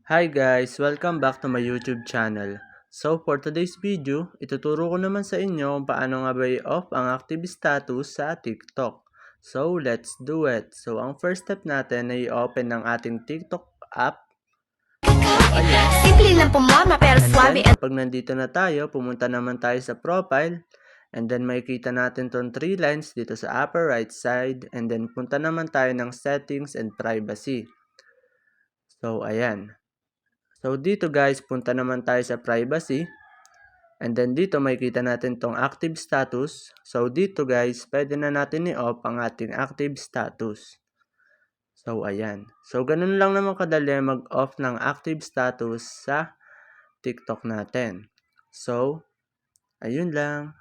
Hi guys! Welcome back to my YouTube channel. So for today's video, ituturo ko naman sa inyo kung paano nga ba i-off ang active status sa TikTok. So let's do it! So ang first step natin ay i-open ng ating TikTok app. Ayan. Simple lang po mama pero And suave then kapag nandito na tayo, pumunta naman tayo sa profile. And then makikita natin tong 3 lines dito sa upper right side. And then punta naman tayo ng settings and privacy. So ayan. So dito guys, punta naman tayo sa privacy. And then dito makikita natin tong active status. So dito guys, pwede na natin i-off ang ating active status. So ayan. So ganun lang naman kadali mag-off ng active status sa TikTok natin. So ayun lang.